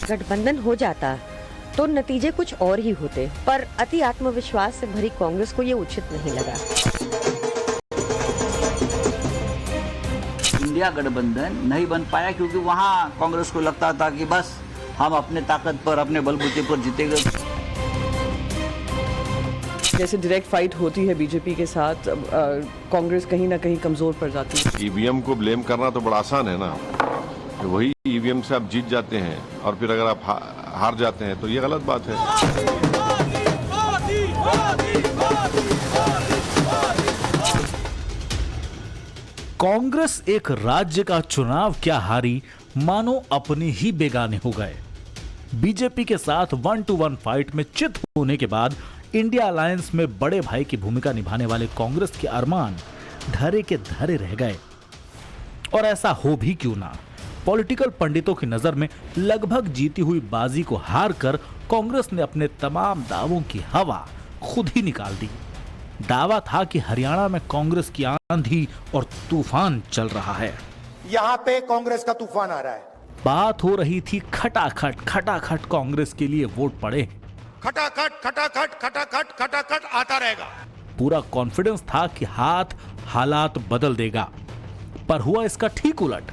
गठबंधन हो जाता तो नतीजे कुछ और ही होते, पर अति आत्मविश्वास से भरी कांग्रेस को ये उचित नहीं लगा। इंडिया गठबंधन नहीं बन पाया क्योंकि वहां कांग्रेस को लगता था कि बस हम अपने ताकत पर, अपने बलबूते पर जीतेंगे। जैसे डायरेक्ट फाइट होती है बीजेपी के साथ, कांग्रेस कहीं ना कहीं कमजोर पड़ जाती है। ईवीएम को ब्लेम करना तो बड़ा आसान है ना, वही ईवीएम से आप जीत जाते हैं और फिर अगर आप हार जाते हैं तो ये गलत बात है। कांग्रेस एक राज्य का चुनाव क्या हारी, मानो अपने ही बेगाने हो गए। बीजेपी के साथ 1-to-1 फाइट में चित होने के बाद इंडिया अलायंस में बड़े भाई की भूमिका निभाने वाले कांग्रेस के अरमान धरे के धरे रह गए। और ऐसा हो भी क्यों ना, पॉलिटिकल पंडितों की नजर में लगभग जीती हुई बाजी को हार कर कांग्रेस ने अपने तमाम दावों की हवा खुद ही निकाल दी। दावा था कि हरियाणा में कांग्रेस की आंधी और तूफान चल रहा है। यहाँ पे कांग्रेस का तूफान आ रहा है। बात हो रही थी खटाखट कांग्रेस के लिए वोट पड़े। खटाखट खटाखट खटाखट खटाखट आता रहेगा। पूरा कॉन्फिडेंस था कि हालात बदल देगा, पर हुआ इसका ठीक उलट।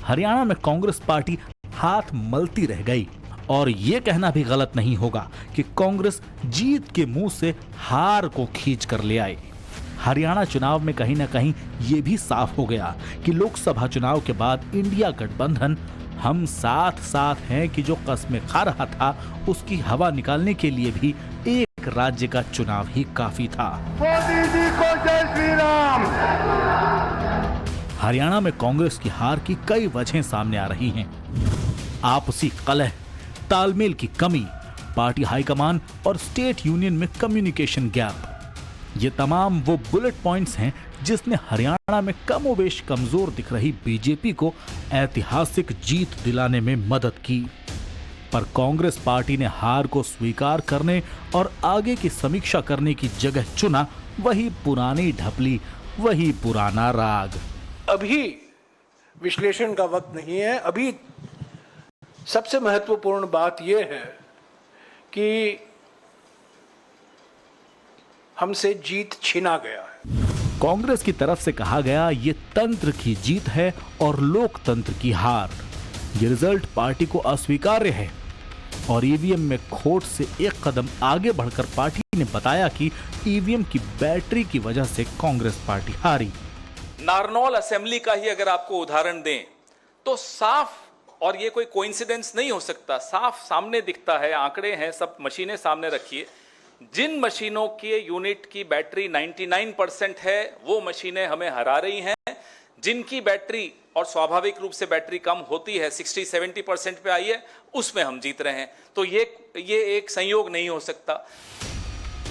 हरियाणा में कांग्रेस पार्टी हाथ मलती रह गई। और यह कहना भी गलत नहीं होगा कि कांग्रेस जीत के मुंह से हार को खींच कर ले आई। हरियाणा चुनाव में कहीं ना कहीं यह भी साफ हो गया कि लोकसभा चुनाव के बाद इंडिया गठबंधन हम साथ हैं कि जो कस्में खा रहा था उसकी हवा निकालने के लिए भी एक राज्य का चुनाव ही काफी था। मोदी जी को जय श्री राम। हरियाणा में कांग्रेस की हार की कई वजहें सामने आ रही हैं। आपसी कलह, तालमेल की कमी, पार्टी हाईकमान और स्टेट यूनियन में कम्युनिकेशन गैप, ये तमाम वो बुलेट पॉइंट्स हैं जिसने हरियाणा में कमोबेश कमजोर दिख रही बीजेपी को ऐतिहासिक जीत दिलाने में मदद की। पर कांग्रेस पार्टी ने हार को स्वीकार करने और आगे की समीक्षा करने की जगह चुना वही पुरानी ढपली, वही पुराना राग। अभी विश्लेषण का वक्त नहीं है। अभी सबसे महत्वपूर्ण बात यह है कि हमसे जीत छीना गया है। कांग्रेस की तरफ से कहा गया ये तंत्र की जीत है और लोकतंत्र की हार। ये रिजल्ट पार्टी को अस्वीकार्य है और ईवीएम में खोट से एक कदम आगे बढ़कर पार्टी ने बताया कि ईवीएम की बैटरी की वजह से कांग्रेस पार्टी हारी। नारनौल असेंबली का ही अगर आपको उदाहरण दें तो साफ, और ये कोई कोइंसिडेंस नहीं हो सकता, साफ सामने दिखता है, आंकड़े हैं, सब मशीनें सामने रखिए। जिन मशीनों के यूनिट की बैटरी 99% है वो मशीनें हमें हरा रही हैं। जिनकी बैटरी, और स्वाभाविक रूप से बैटरी कम होती है, 60-70% पे आई है, उसमें हम जीत रहे हैं। तो ये एक संयोग नहीं हो सकता।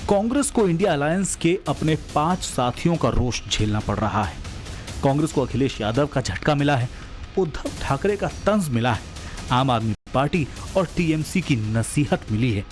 कांग्रेस को इंडिया अलायंस के अपने 5 साथियों का रोष झेलना पड़ रहा है। कांग्रेस को अखिलेश यादव का झटका मिला है, उद्धव ठाकरे का तंज मिला है, आम आदमी पार्टी और टीएमसी की नसीहत मिली है।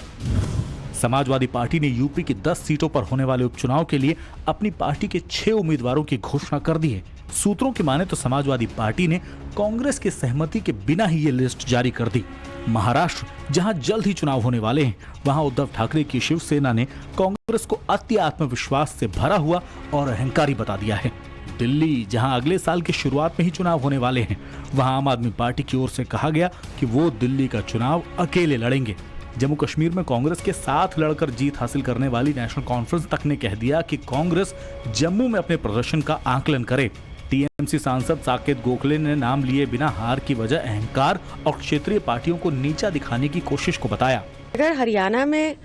समाजवादी पार्टी ने यूपी की 10 सीटों पर होने वाले उपचुनाव के लिए अपनी पार्टी के 6 उम्मीदवारों की घोषणा कर दी है। सूत्रों की माने तो समाजवादी पार्टी ने कांग्रेस की सहमति के बिना ही ये लिस्ट जारी कर दी। महाराष्ट्र, जहां जल्द ही चुनाव होने वाले हैं, वहां उद्धव ठाकरे की शिवसेना ने कांग्रेस को अति आत्मविश्वास से भरा हुआ और अहंकारी बता दिया है। दिल्ली, जहां अगले साल की शुरुआत में ही चुनाव होने वाले हैं, वहां आम आदमी पार्टी की ओर से कहा गया कि वो दिल्ली का चुनाव अकेले लड़ेंगे। जम्मू कश्मीर में कांग्रेस के साथ लड़कर जीत हासिल करने वाली नेशनल कॉन्फ्रेंस तक ने कह दिया कि कांग्रेस जम्मू में अपने प्रदर्शन का आकलन करे। टीएमसी सांसद साकेत गोखले ने नाम लिए बिना हार की वजह अहंकार और क्षेत्रीय पार्टियों को नीचा दिखाने की कोशिश को बताया। अगर हरियाणा में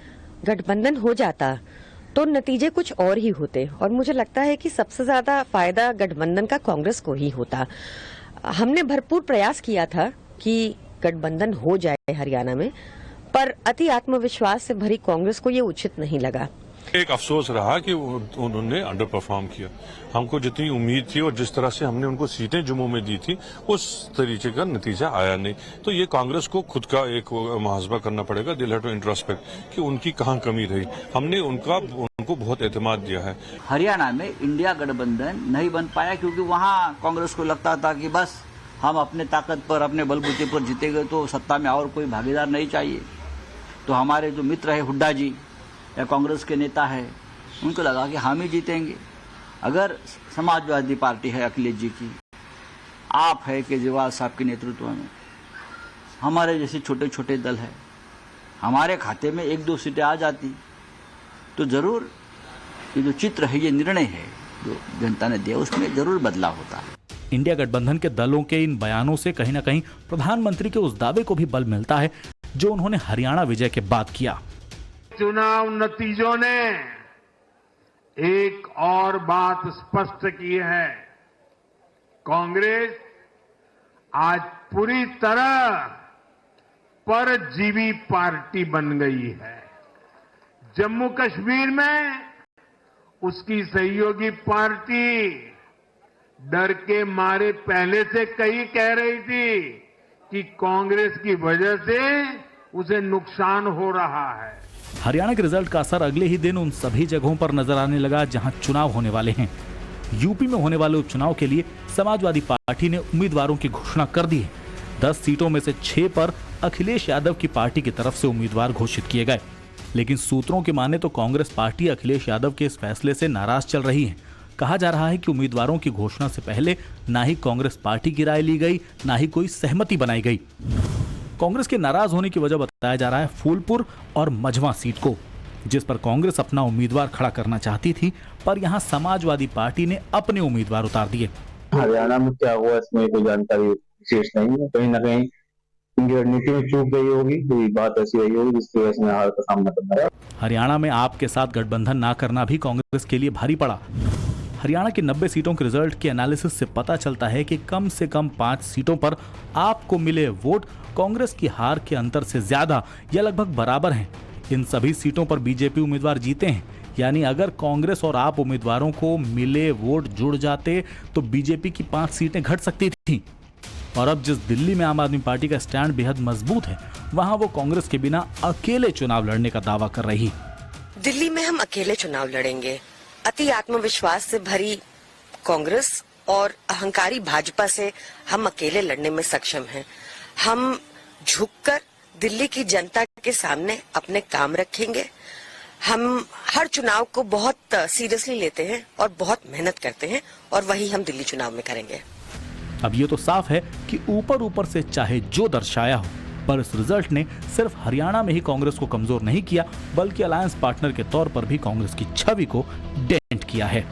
गठबंधन हो जाता तो नतीजे कुछ और ही होते, और मुझे लगता है कि सबसे ज्यादा फायदा गठबंधन का कांग्रेस को ही होता। हमने भरपूर प्रयास किया था कि गठबंधन हो जाए हरियाणा में, पर अति आत्मविश्वास से भरी कांग्रेस को ये उचित नहीं लगा। एक अफसोस रहा कि उन्होंने अंडर परफॉर्म किया। हमको जितनी उम्मीद थी और जिस तरह से हमने उनको सीटें जम्मू में दी थी उस तरीके का नतीजा आया नहीं। तो ये कांग्रेस को खुद का एक मुहासबा करना पड़ेगा, दिल टू इंट्रोस्पेक्ट, कि उनकी कहाँ कमी रही। हमने उनको बहुत एतमाद दिया है। हरियाणा में इंडिया गठबंधन नहीं बन पाया क्योंकि वहां कांग्रेस को लगता था कि बस हम अपने ताकत पर अपने बलबूते पर जीतेंगे तो सत्ता में और कोई भागीदार नहीं चाहिए। तो हमारे जो मित्र है हुड्डा जी या कांग्रेस के नेता है, उनको लगा कि हम ही जीतेंगे। अगर समाजवादी पार्टी है अखिलेश जी की, आप है केजरीवाल साहब के नेतृत्व में, हमारे जैसे छोटे छोटे दल है, हमारे खाते में 1-2 सीटें आ जाती तो जरूर ये जो चित्र है, ये निर्णय है जो जनता ने दिया, उसमें जरूर बदलाव होता है। इंडिया गठबंधन के दलों के इन बयानों से कहीं ना कहीं प्रधानमंत्री के उस दावे को भी बल मिलता है जो उन्होंने हरियाणा विजय के बाद किया। चुनाव नतीजों ने एक और बात स्पष्ट की है, कांग्रेस आज पूरी तरह परजीवी पार्टी बन गई है। जम्मू कश्मीर में उसकी सहयोगी पार्टी डर के मारे पहले से कई कह रही थी कि कांग्रेस की वजह से उसे नुकसान हो रहा है। हरियाणा के रिजल्ट का असर अगले ही दिन उन सभी जगहों पर नजर आने लगा जहां चुनाव होने वाले हैं। यूपी में होने वाले उपचुनाव के लिए समाजवादी पार्टी ने उम्मीदवारों की घोषणा कर दी है। 10 सीटों में से 6 पर अखिलेश यादव की पार्टी की तरफ से उम्मीदवार घोषित किए गए, लेकिन सूत्रों की माने तो कांग्रेस पार्टी अखिलेश यादव के इस फैसले से नाराज चल रही है। कहा जा रहा है कि उम्मीदवारों की घोषणा से पहले ना ही कांग्रेस पार्टी की राय ली गई, ना ही कोई सहमति बनाई गई। कांग्रेस के नाराज होने की वजह बताया जा रहा है फूलपुर और मझवा सीट को, जिस पर कांग्रेस अपना उम्मीदवार खड़ा करना चाहती थी, पर यहां समाजवादी पार्टी ने अपने उम्मीदवार उतार दिए। हरियाणा में क्या हुआ इसमें कोई जानकारी विशेष नहीं है। कहीं ना कहीं उनकी रणनीति में चूक गई होगी, कोई बात ऐसी रही होगी जिसकी वजह से हार का सामना करना पड़ा। हरियाणा में आप के साथ गठबंधन ना करना भी कांग्रेस के लिए भारी पड़ा। हरियाणा की 90 सीटों के रिजल्ट के एनालिसिस से पता चलता है कि कम से कम 5 सीटों पर आपको मिले वोट कांग्रेस की हार के अंतर से ज्यादा या लगभग बराबर हैं। इन सभी सीटों पर बीजेपी उम्मीदवार जीते हैं, यानी अगर कांग्रेस और आप उम्मीदवारों को मिले वोट जुड़ जाते तो बीजेपी की 5 सीटें घट सकती थी। और अब जिस दिल्ली में आम आदमी पार्टी का स्टैंड बेहद मजबूत है, वहां वो कांग्रेस के बिना अकेले चुनाव लड़ने का दावा कर रही। दिल्ली में हम अकेले चुनाव लड़ेंगे। अति आत्मविश्वास से भरी कांग्रेस और अहंकारी भाजपा से हम अकेले लड़ने में सक्षम हैं। हम झुककर दिल्ली की जनता के सामने अपने काम रखेंगे। हम हर चुनाव को बहुत सीरियसली लेते हैं और बहुत मेहनत करते हैं, और वही हम दिल्ली चुनाव में करेंगे। अब ये तो साफ है कि ऊपर ऊपर से चाहे जो दर्शाया हो, पर इस रिजल्ट ने सिर्फ हरियाणा में ही कांग्रेस को कमजोर नहीं किया, बल्कि अलायंस पार्टनर के तौर पर भी कांग्रेस की छवि को डेंट किया है।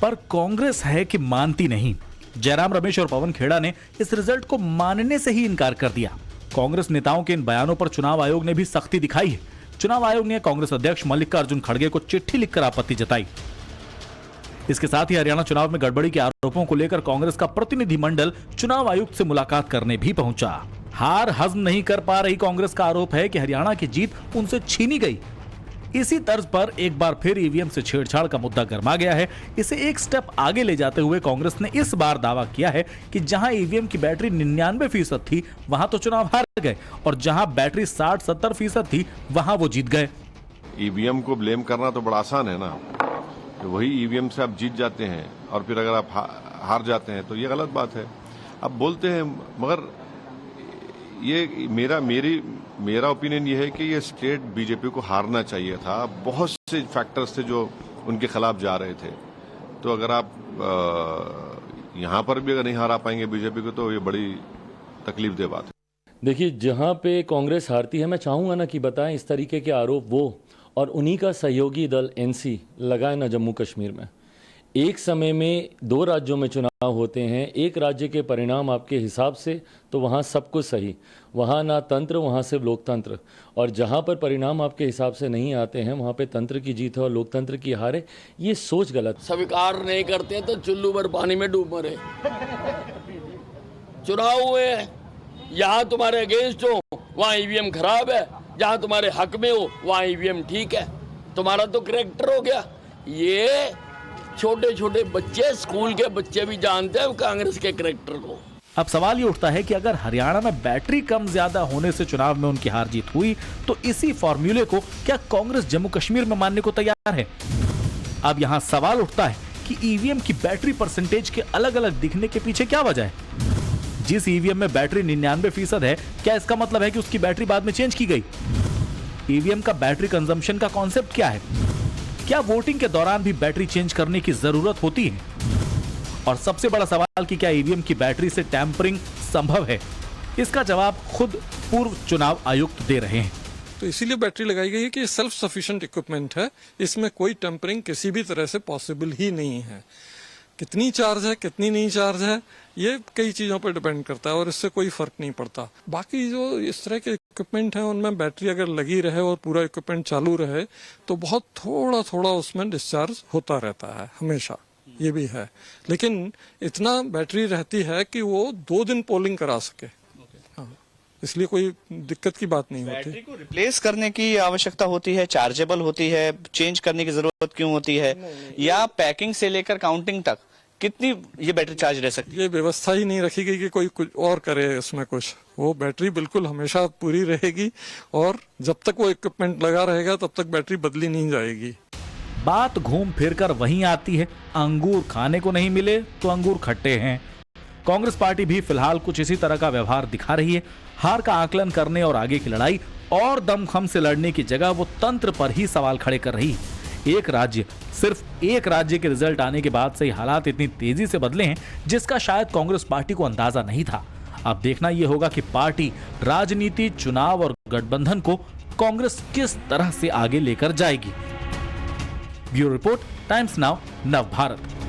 पर कांग्रेस है कि मानती नहीं। जयराम रमेश और पवन खेड़ा ने इस रिजल्ट को मानने से ही इनकार कर दिया। कांग्रेस नेताओं के इन बयानों पर चुनाव आयोग ने भी सख्ती दिखाई है। चुनाव आयोग ने कांग्रेस अध्यक्ष मल्लिकार्जुन खड़गे को चिट्ठी लिखकर आपत्ति जताई। इसके साथ ही हरियाणा चुनाव में गड़बड़ी के आरोपों को लेकर कांग्रेस का प्रतिनिधिमंडल चुनाव आयुक्त से मुलाकात करने भी पहुंचा। हार हजम नहीं कर पा रही कांग्रेस का आरोप है कि हरियाणा की जीत उनसे छीनी गई। इसी तर्ज पर एक बार फिर ईवीएम से छेड़छाड़ का मुद्दा गर्मा गया है। इसे एक स्टेप आगे ले जाते हुए कांग्रेस ने इस बार दावा किया है कि जहां ईवीएम की बैटरी 99% थी, वहां तो चुनाव हार गए, और जहां बैटरी 60-70% थी, वहां वो जीत गए। ईवीएम को ब्लेम करना तो बड़ा आसान है ना, वही ईवीएम से आप जीत जाते हैं और फिर अगर आप हार जाते हैं तो ये गलत बात है। आप बोलते हैं, मगर ये मेरा ओपिनियन ये है कि ये स्टेट बीजेपी को हारना चाहिए था। बहुत से फैक्टर्स थे जो उनके खिलाफ जा रहे थे, तो अगर आप यहाँ पर भी अगर नहीं हरा पाएंगे बीजेपी को तो ये बड़ी तकलीफदेह बात है। देखिए, जहाँ पे कांग्रेस हारती है, मैं चाहूँगा ना कि बताएं इस तरीके के आरोप वो और उन्हीं का सहयोगी दल एनसी लगाए ना जम्मू कश्मीर में। एक समय में 2 राज्यों में चुनाव होते हैं, एक राज्य के परिणाम आपके हिसाब से तो वहाँ सब कुछ सही, वहाँ ना तंत्र, वहाँ सिर्फ लोकतंत्र, और जहाँ पर परिणाम आपके हिसाब से नहीं आते हैं वहाँ पे तंत्र की जीत है और लोकतंत्र की हार है। ये सोच गलत। स्वीकार नहीं करते तो चुल्लू भर पानी में डूब मरे। चुनाव हुए, यहाँ तुम्हारे अगेंस्ट हो वहाँ ईवीएम खराब है, जहाँ तुम्हारे हक में हो वहाँ ईवीएम ठीक है। तुम्हारा तो करैक्टर हो गया। ये छोटे छोटे बच्चे, स्कूल के बच्चे भी जानते हैं कांग्रेस के करैक्टर को। अब सवाल ये उठता है कि अगर हरियाणा में बैटरी कम ज्यादा होने से चुनाव में उनकी हार जीत हुई, तो इसी फॉर्मूले को क्या कांग्रेस जम्मू कश्मीर में मानने को तैयार है? अब यहाँ सवाल उठता है कि ईवीएम की बैटरी परसेंटेज के अलग अलग दिखने के पीछे क्या वजह है। जिस ईवीएम में बैटरी 99% है, क्या इसका मतलब है कि उसकी बैटरी बाद में चेंज की गई? ईवीएम का बैटरी कंजम्पशन का कॉन्सेप्ट क्या है? क्या वोटिंग के दौरान भी बैटरी चेंज करने की जरूरत होती है? और सबसे बड़ा सवाल कि क्या ईवीएम की बैटरी से टैंपरिंग संभव है? इसका जवाब खुद पूर्व चुनाव आयुक्त दे रहे हैं। तो इसीलिए बैटरी लगाई गई है कि सेल्फ सफिशिएंट इक्विपमेंट है, इसमें कोई टेम्परिंग किसी भी तरह से पॉसिबल ही नहीं है। कितनी चार्ज है, कितनी नहीं चार्ज है, ये कई चीज़ों पर डिपेंड करता है और इससे कोई फर्क नहीं पड़ता। बाकी जो इस तरह के इक्विपमेंट हैं उनमें बैटरी अगर लगी रहे और पूरा इक्विपमेंट चालू रहे तो बहुत थोड़ा थोड़ा उसमें डिस्चार्ज होता रहता है हमेशा, ये भी है। लेकिन इतना बैटरी रहती है कि वो 2 दिन पोलिंग करा सके, इसलिए कोई दिक्कत की बात नहीं होती। बैटरी को रिप्लेस करने की आवश्यकता होती है, चार्जेबल होती है, चेंज करने की जरूरत क्यों होती है? या पैकिंग से लेकर काउंटिंग तक कितनी ये बैटरी चार्ज रह सकती है? ये व्यवस्था ही नहीं रखी गई कि कोई कुछ और करे इसमें कुछ। वो बैटरी बिल्कुल हमेशा पूरी रहेगी और जब तक वो इक्विपमेंट लगा रहेगा तब तक बैटरी बदली नहीं जाएगी। बात घूम फिर कर वहीं आती है, अंगूर खाने को नहीं मिले तो अंगूर खट्टे हैं। कांग्रेस पार्टी भी फिलहाल कुछ इसी तरह का व्यवहार दिखा रही है। हार का आकलन करने और आगे की लड़ाई और दमखम से लड़ने की जगह वो तंत्र पर ही सवाल खड़े कर रही है। सिर्फ एक राज्य के रिजल्ट आने के बाद से हालात इतनी तेजी से बदले हैं जिसका शायद कांग्रेस पार्टी को अंदाजा नहीं था। अब देखना यह होगा कि पार्टी राजनीति, चुनाव और गठबंधन को कांग्रेस किस तरह से आगे लेकर जाएगी। ब्यूरो रिपोर्ट, टाइम्स नाउ, नव भारत।